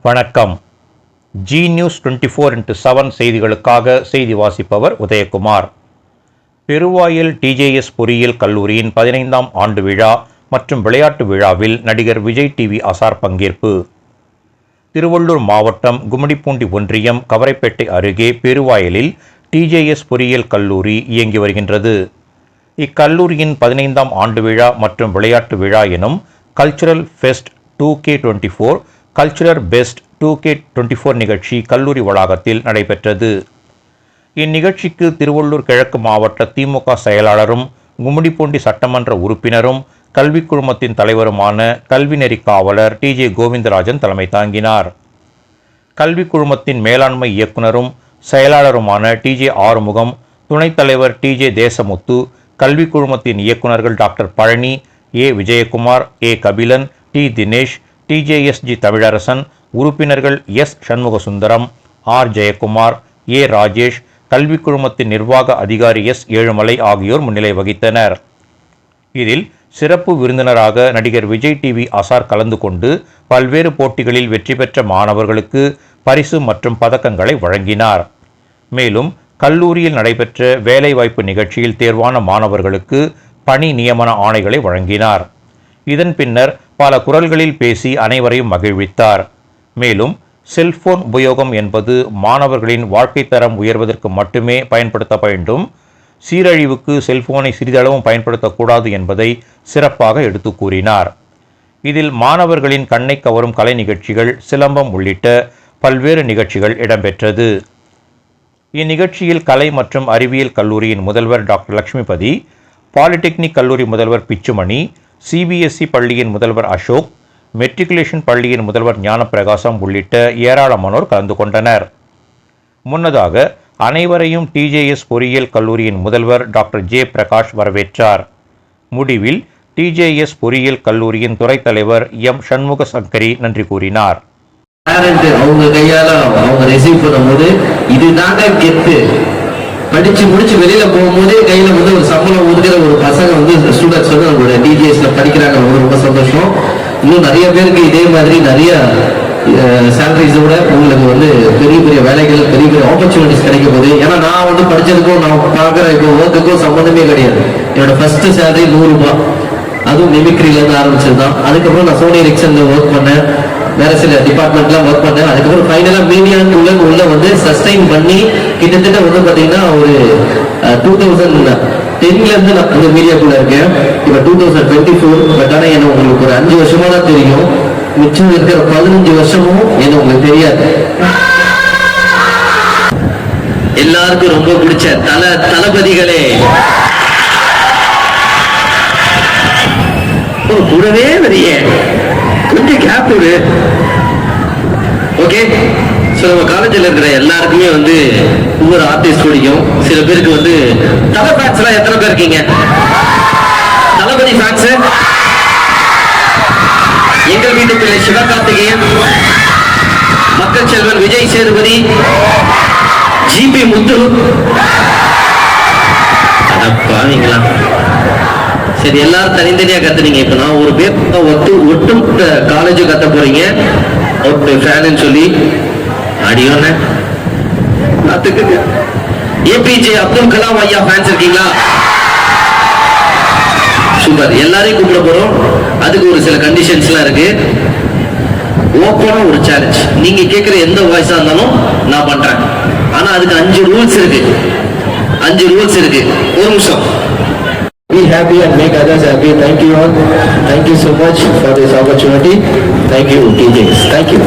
வணக்கம். G news 24x7 செய்திகளுக்காக செய்தி வாசிப்பவர் உதயகுமார். பெருவாயில் டிஜேஎஸ் பொறியியல் கல்லூரியின் 15ஆம் ஆண்டு விழா மற்றும் விளையாட்டு விழாவில் நடிகர் விஜய் டிவி ஆசார் பங்கேற்பு. திருவள்ளூர் மாவட்டம் கும்மிடிப்பூண்டி ஒன்றியம் கவரைப்பேட்டை அருகே பெருவாயிலில் டிஜேஎஸ் பொறியியல் கல்லூரி இயங்கி வருகின்றது. இக்கல்லூரியின் 15ஆம் ஆண்டு விழா மற்றும் விளையாட்டு விழா எனும் cultural fest 2K24 cultural best 2K24 நிகழ்ச்சி கல்லூரி வளாகத்தில் நடைபெற்றது. இந்நிகழ்ச்சிக்கு திருவள்ளூர் கிழக்கு மாவட்ட திமுக செயலாளரும் கும்மிடிப்பூண்டி சட்டமன்ற உறுப்பினரும் கல்விக் குழுமத்தின் தலைவருமான கல்விநெறி காவலர் TJ கோவிந்தராஜன் தலைமை தாங்கினார். கல்விக் குழுமத்தின் மேலாண்மை இயக்குனரும் செயலாளருமான TJ ஆறுமுகம், துணைத் தலைவர் TJ தேசமுத்து, கல்விக் குழுமத்தின் இயக்குநர்கள் doctor Palani, A Vijayakumar, A Kabilan, T Dinesh, TJSG Tamilarasan, உறுப்பினர்கள் S Shanmugasundaram, R Jayakumar, A Rajesh, கல்விக் குழுமத்தின் நிர்வாக அதிகாரி S ஏழுமலை ஆகியோர் முன்னிலை வகித்தனர். இதில் சிறப்பு விருந்தினராக நடிகர் விஜய் டிவி ஆசார் கலந்து கொண்டு பல்வேறு போட்டிகளில் வெற்றி பெற்ற மாணவர்களுக்கு பரிசு மற்றும் பதக்கங்களை வழங்கினார். மேலும் கல்லூரியில் நடைபெற்ற வேலைவாய்ப்பு நிகழ்ச்சியில் தேர்வான மாணவர்களுக்கு பணி நியமன ஆணைகளை வழங்கினார். இதன் பின்னர் பல குரல்களில் பேசி அனைவரையும் மகிழ்வித்தார். மேலும் செல்போன் உபயோகம் என்பது மாணவர்களின் வாழ்க்கை தரம் உயர்வதற்கு மட்டுமே பயன்படுத்த வேண்டும், சீரழிவுக்கு செல்போனை சிறிதளவும் பயன்படுத்தக்கூடாது என்பதை சிறப்பாக எடுத்து கூறினார். இதில் மாணவர்களின் கண்ணை கவரும் கலை நிகழ்ச்சிகள், சிலம்பம் உள்ளிட்ட பல்வேறு நிகழ்ச்சிகள் இடம்பெற்றது. இந்நிகழ்ச்சியில் கலை மற்றும் அறிவியல் கல்லூரியின் முதல்வர் டாக்டர் லட்சுமிபதி, பாலிடெக்னிக் கல்லூரி முதல்வர் பிச்சுமணி, CBSE பள்ளியின் முதல்வர் அசோக், மெட்ரிகுலேஷன் பள்ளியின் முதல்வர் ஞானப்பிரகாசம் உள்ளிட்ட ஏராளமானோர் கலந்து கொண்டனர். முன்னதாக அனைவரையும் TJS பொறியியல் கல்லூரியின் முதல்வர் டாக்டர் J பிரகாஷ் வரவேற்றார். முடிவில் TJS பொறியியல் கல்லூரியின் துறை தலைவர் M சண்முக சங்கரி நன்றி கூறினார். அவங்க கையால அவங்க ரிசீவ் பண்ணும்போது இதுதாங்க கெத்து. படிச்சு முடிச்சு வெளியில போகும்போதே கையில வந்து ஒரு சம்பளம் ஒதுக்கிற ஒரு பசங்க வந்து ஸ்டூடெண்ட்ஸ் வந்து அவங்களோட டிஜிஎஸ்ல படிக்கிறாங்க. ரொம்ப சந்தோஷம். இன்னும் நிறைய பேருக்கு இதே மாதிரி நிறைய சேலரிஸோட உங்களுக்கு வந்து பெரிய பெரிய வேலைகள், பெரிய பெரிய ஆப்பர்ச்சுனிட்டிஸ் கிடைக்க போகுது. ஏன்னா நான் வந்து படிச்சதுக்கும் நான் பார்க்குற இப்போ ஒர்க்குக்கும் சம்மந்தமே கிடையாது. என்னோட ஃபர்ஸ்ட் சேலரி 100 ரூபாய், அதுவும் மிமிக்ரில இருந்து ஆரம்பிச்சதுதான். அதுக்கப்புறம் நான் சோனி எரிக்சன்ல ஒர்க் பண்ணேன், வேற சில டிபார்ட்மெண்ட்லாம் ஒர்க் பண்ணேன். அதுக்கப்புறம் ஃபைனலா மீடியாக்குள்ள வந்து சஸ்டைன் பண்ணி கிட்டத்தட்ட வந்து பாத்தீங்கன்னா ஒரு 2010ல இருந்து நான் இந்த மீடியாக்குள்ள இருக்கேன். இப்ப 2024. பட் ஆனா என்ன உங்களுக்கு ஒரு 5 வருஷமா தான் தெரியும். மிச்சம் இருக்கிற 15 வருஷமும் என்ன உங்களுக்கு தெரியாது. எல்லாருக்கும் ரொம்ப பிடிச்ச தளபதிகளே கூடவே வரிய கொஞ்சம் கேப் விடு. ஓகே, ஸோ நம்ம காலேஜில் இருக்கிற எல்லாருக்குமே வந்து ஒவ்வொரு ஆர்டிஸ்ட் பிடிக்கும். சில பேருக்கு வந்து தலை ஃபேன்ஸ்லாம் எத்தனை பேர் இருக்கீங்க? தளபதி ஃபேன்ஸ் எங்கள் வீட்டு பிள்ளை சிவகார்த்திகேயன், மக்கள் செல்வன் விஜய் சேதுபதி, GP முத்து. அடப்பாவீங்களா, சரி எல்லாரும் தனித்தனியா கத்துனீங்க. இப்ப நான் ஒரு பேர் ஒட்டும் காலேஜ் கத்த போறீங்க ஃபேன் சொல்லி அடியோன APJ அப்துல் கலாம் ஐயா ஃபேன்ஸ் இருக்கீங்களா? சூப்பர். எல்லாரையும் கூப்பிட போறோம். அதுக்கு ஒரு சில கண்டிஷன்ஸ்லாம் இருக்கு. ஓப்பனா ஒரு சேலஞ்ச். நீங்க கேட்கிற எந்த வாய்ஸா இருந்தாலும் நான் பண்றேன். ஆனா அதுக்கு 5 ரூல்ஸ் இருக்கு. 5 ரூல்ஸ் இருக்கு. ஒரு நிமிஷம். Be happy and make others happy. Thank you all. Thank you so much for this opportunity. Thank you, TJs. Thank you.